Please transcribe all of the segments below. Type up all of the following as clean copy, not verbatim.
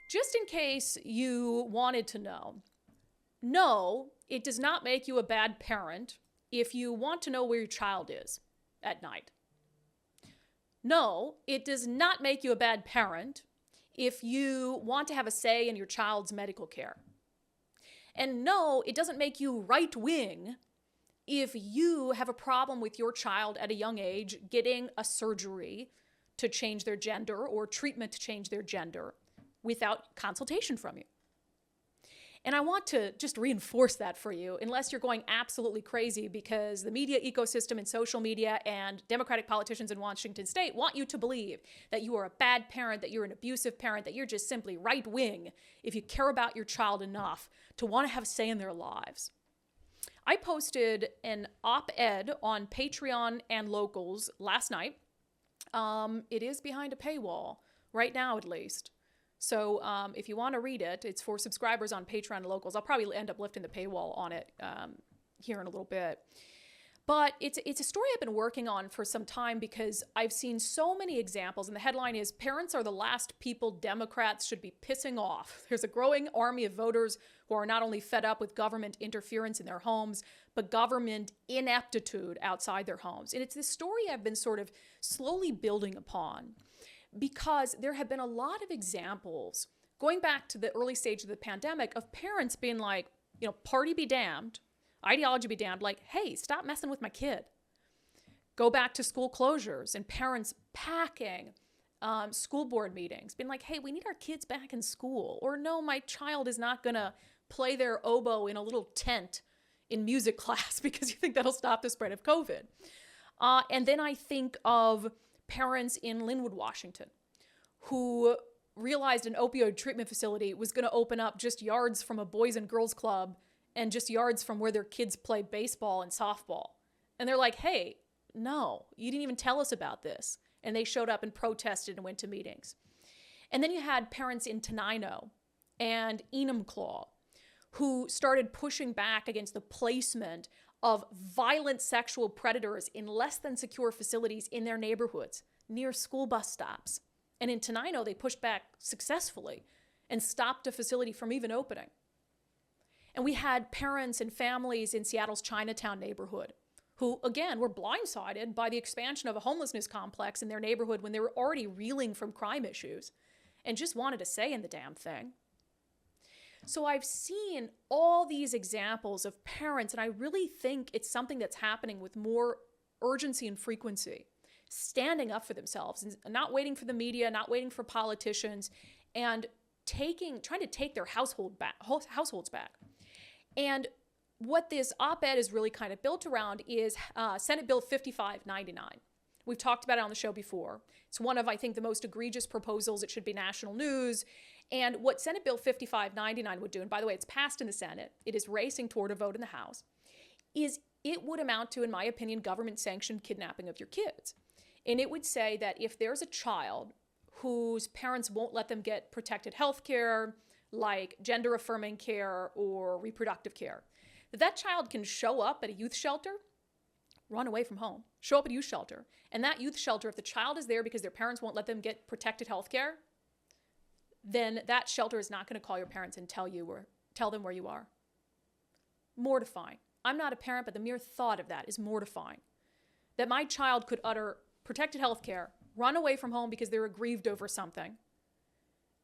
Just in case you wanted to know, no, it does not make you a bad parent if you want to know where your child is at night. No, it does not make you a bad parent if you want to have a say in your child's medical care. And no, it doesn't make you right-wing if you have a problem with your child at a young age getting a surgery to change their gender or treatment to change their gender without consultation from you. And I want to just reinforce that for you, unless you're going absolutely crazy because the media ecosystem and social media and Democratic politicians in Washington state want you to believe that you are a bad parent, that you're an abusive parent, that you're just simply right-wing if you care about your child enough to want to have a say in their lives. I posted an op-ed on Patreon and Locals last night. It is behind a paywall, right now at least. So if you want to read it, it's for subscribers on Patreon and Locals. I'll probably end up lifting the paywall on it here in a little bit. But it's a story I've been working on for some time because I've seen so many examples. And the headline is, "Parents are the last people Democrats should be pissing off." There's a growing army of voters who are not only fed up with government interference in their homes, but government ineptitude outside their homes. And it's this story I've been sort of slowly building upon, because there have been a lot of examples going back to the early stage of the pandemic of parents being like, party be damned, ideology be damned, like, hey, stop messing with my kid. Go back to school closures and parents packing school board meetings, being like, hey, we need our kids back in school. Or no, my child is not going to play their oboe in a little tent in music class because you think that'll stop the spread of COVID. And then I think of parents in Linwood, Washington, who realized an opioid treatment facility was going to open up just yards from a boys and girls club and just yards from where their kids play baseball and softball. And they're like, hey, no, you didn't even tell us about this. And they showed up and protested and went to meetings. And then you had parents in Tenino and Enumclaw who started pushing back against the placement of violent sexual predators in less than secure facilities in their neighborhoods, near school bus stops. And in Tenino, they pushed back successfully and stopped a facility from even opening. And we had parents and families in Seattle's Chinatown neighborhood who, again, were blindsided by the expansion of a homelessness complex in their neighborhood when they were already reeling from crime issues and just wanted a say in the damn thing. So I've seen all these examples of parents, and I really think it's something that's happening with more urgency and frequency, standing up for themselves and not waiting for the media, not waiting for politicians, and trying to take their households back. And what this op-ed is really kind of built around is Senate Bill 5599. We've talked about it on the show before. It's one of, I think, the most egregious proposals. It should be national news. And what Senate Bill 5599 would do, and by the way, it's passed in the Senate, it is racing toward a vote in the House, is it would amount to, in my opinion, government-sanctioned kidnapping of your kids. And it would say that if there's a child whose parents won't let them get protected health care, like gender-affirming care or reproductive care, that child can show up at a youth shelter, run away from home, show up at a youth shelter, and that youth shelter, if the child is there because their parents won't let them get protected health care, then that shelter is not going to call your parents and tell them where you are. Mortifying. I'm not a parent, but the mere thought of that is mortifying. That my child could utter protected health care, run away from home because they're aggrieved over something,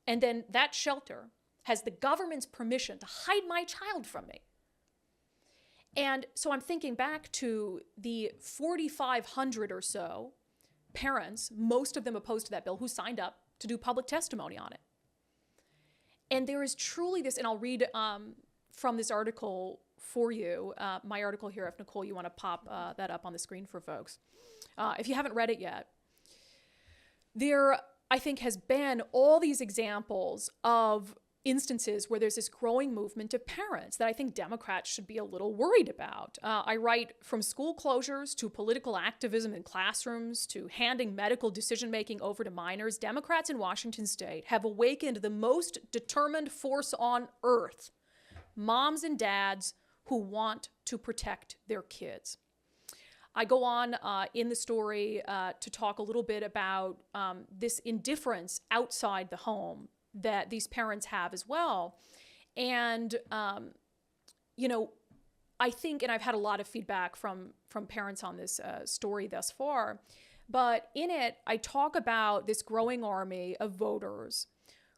and then that shelter has the government's permission to hide my child from me. And so I'm thinking back to the 4,500 or so parents, most of them opposed to that bill, who signed up to do public testimony on it. And there is truly this, and I'll read from this article for you, my article here, if Nicole, you want to pop that up on the screen for folks. If you haven't read it yet, there, I think, has been all these examples of instances where there's this growing movement of parents that I think Democrats should be a little worried about. I write, from school closures to political activism in classrooms to handing medical decision-making over to minors, Democrats in Washington state have awakened the most determined force on earth, moms and dads who want to protect their kids. I go on in the story to talk a little bit about this indifference outside the home that these parents have as well. And, I think, and I've had a lot of feedback from parents on this story thus far, but in it, I talk about this growing army of voters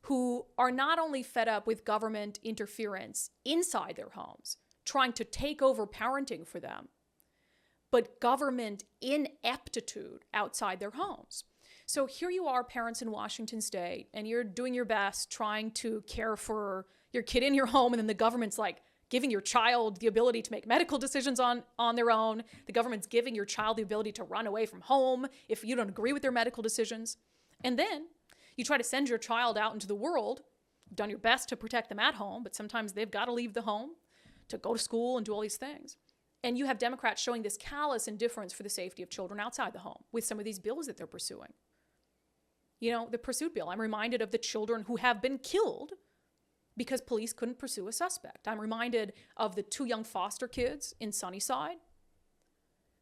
who are not only fed up with government interference inside their homes, trying to take over parenting for them, but government ineptitude outside their homes. So here you are, parents in Washington State, and you're doing your best trying to care for your kid in your home, and then the government's like giving your child the ability to make medical decisions on their own. The government's giving your child the ability to run away from home if you don't agree with their medical decisions. And then you try to send your child out into the world. You've done your best to protect them at home, but sometimes they've got to leave the home to go to school and do all these things. And you have Democrats showing this callous indifference for the safety of children outside the home with some of these bills that they're pursuing. The pursuit bill, I'm reminded of the children who have been killed because police couldn't pursue a suspect. I'm reminded of the 2 young foster kids in Sunnyside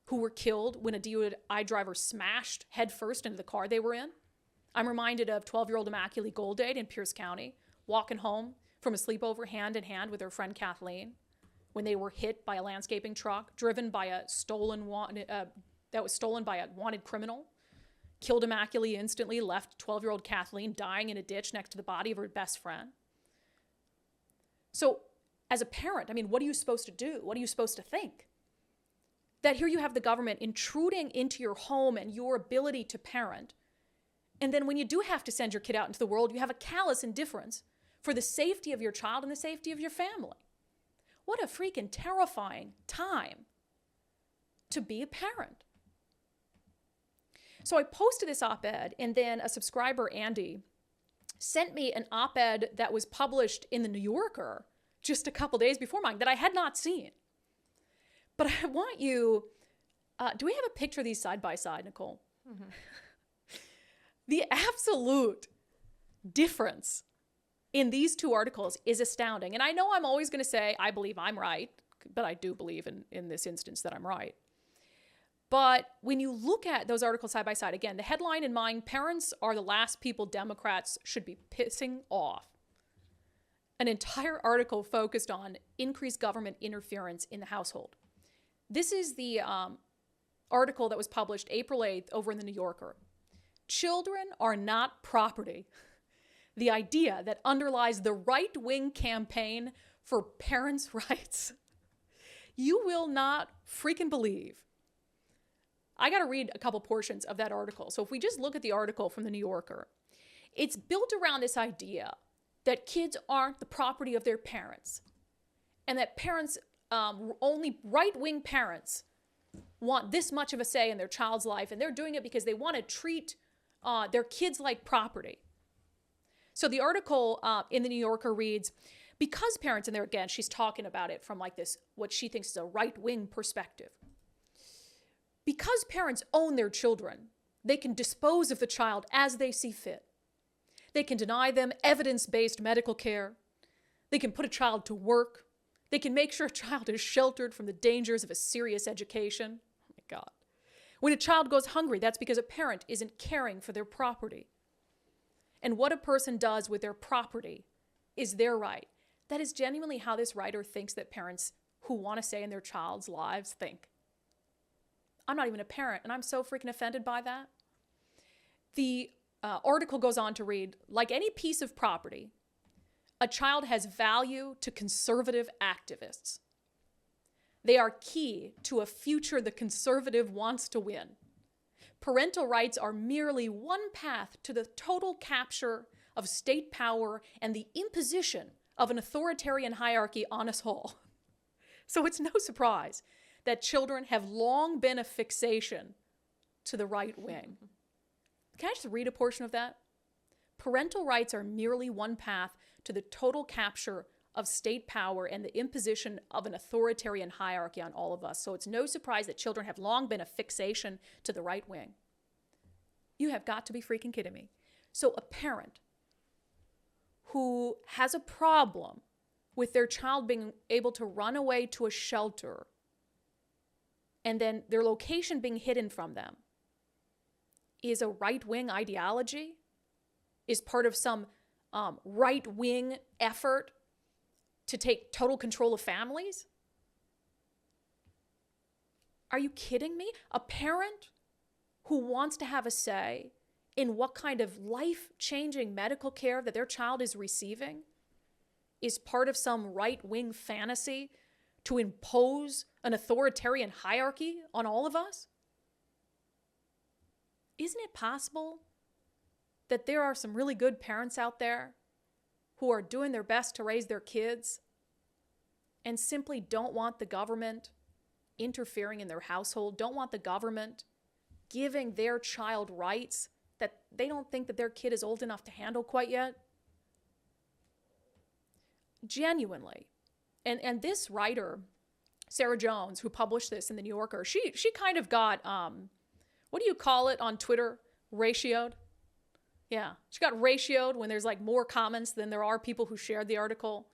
who were killed when a DUI driver smashed headfirst into the car they were in. I'm reminded of 12-year-old Immaculate Goldade in Pierce County, walking home from a sleepover hand in hand with her friend Kathleen when they were hit by a landscaping truck driven by a that was stolen by a wanted criminal, killed Immaculate instantly, left 12-year-old Kathleen dying in a ditch next to the body of her best friend. So as a parent, what are you supposed to do? What are you supposed to think? That here you have the government intruding into your home and your ability to parent. And then when you do have to send your kid out into the world, you have a callous indifference for the safety of your child and the safety of your family. What a freaking terrifying time to be a parent. So I posted this op-ed, and then a subscriber, Andy, sent me an op-ed that was published in the New Yorker just a couple days before mine that I had not seen. But I want you, do we have a picture of these side by side, Nicole? Mm-hmm. The absolute difference in these 2 articles is astounding. And I know I'm always going to say, I believe I'm right, but I do believe in this instance that I'm right. But when you look at those articles side by side, again, the headline in mine, parents are the last people Democrats should be pissing off. An entire article focused on increased government interference in the household. This is the article that was published April 8th over in the New Yorker. Children are not property. The idea that underlies the right-wing campaign for parents' rights. You will not freaking believe. I got to read a couple portions of that article. So if we just look at the article from the New Yorker, it's built around this idea that kids aren't the property of their parents, and that parents, only right-wing parents, want this much of a say in their child's life, and they're doing it because they want to treat their kids like property. So the article in the New Yorker reads, because parents, and there again, she's talking about it from like this, what she thinks is a right-wing perspective. Because parents own their children, they can dispose of the child as they see fit. They can deny them evidence-based medical care. They can put a child to work. They can make sure a child is sheltered from the dangers of a serious education. Oh my God. When a child goes hungry, that's because a parent isn't caring for their property. And what a person does with their property is their right. That is genuinely how this writer thinks that parents who want to say in their child's lives think. I'm not even a parent, and I'm so freaking offended by that. The article goes on to read, like any piece of property, a child has value to conservative activists. They are key to a future the conservative wants to win. Parental rights are merely one path to the total capture of state power and the imposition of an authoritarian hierarchy on us all. So it's no surprise that children have long been a fixation to the right wing. Can I just read a portion of that? Parental rights are merely one path to the total capture of state power and the imposition of an authoritarian hierarchy on all of us. So it's no surprise that children have long been a fixation to the right wing. You have got to be freaking kidding me. So a parent who has a problem with their child being able to run away to a shelter and then their location being hidden from them is a right-wing ideology, is part of some right-wing effort to take total control of families? Are you kidding me? A parent who wants to have a say in what kind of life-changing medical care that their child is receiving is part of some right-wing fantasy to impose an authoritarian hierarchy on all of us? Isn't it possible that there are some really good parents out there who are doing their best to raise their kids and simply don't want the government interfering in their household, don't want the government giving their child rights that they don't think that their kid is old enough to handle quite yet? Genuinely. And this writer, Sarah Jones, who published this in the New Yorker, she kind of got, what do you call it on Twitter? Ratioed? Yeah, she got ratioed when there's like more comments than there are people who shared the article.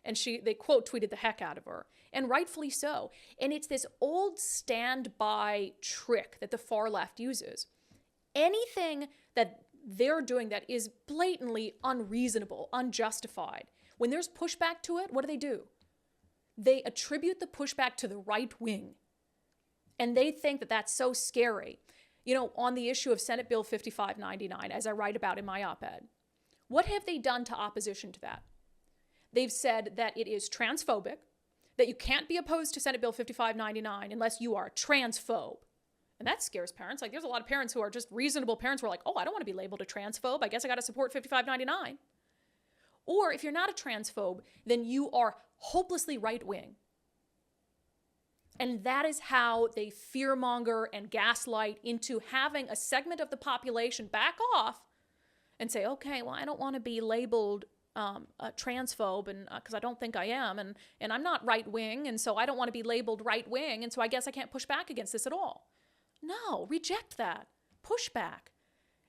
And they quote tweeted the heck out of her, and rightfully so. And it's this old standby trick that the far left uses. Anything that they're doing that is blatantly unreasonable, unjustified, when there's pushback to it, what do? They attribute the pushback to the right wing. And they think that that's so scary. You know, on the issue of Senate Bill 5599, as I write about in my op-ed, what have they done to opposition to that? They've said that it is transphobic, that you can't be opposed to Senate Bill 5599 unless you are transphobe. And that scares parents. Like, there's a lot of parents who are just reasonable parents who are like, oh, I don't want to be labeled a transphobe. I guess I got to support 5599. Or if you're not a transphobe, then you are hopelessly right-wing. And that is how they fearmonger and gaslight into having a segment of the population back off and say, okay, well, I don't want to be labeled a transphobe, and because I don't think I am, and I'm not right-wing, and so I don't want to be labeled right-wing, and so I guess I can't push back against this at all. No, reject that. Push back.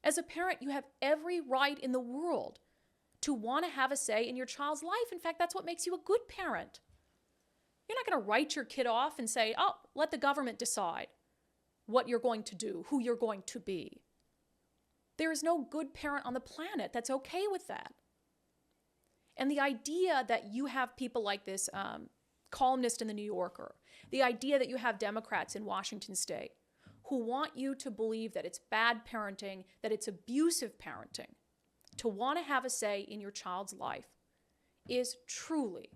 As a parent, you have every right in the world to want to have a say in your child's life. In fact, that's what makes you a good parent. You're not going to write your kid off and say, oh, let the government decide what you're going to do, who you're going to be. There is no good parent on the planet that's okay with that. And the idea that you have people like this columnist in the New Yorker, the idea that you have Democrats in Washington State who want you to believe that it's bad parenting, that it's abusive parenting, to want to have a say in your child's life is truly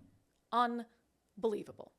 unbelievable.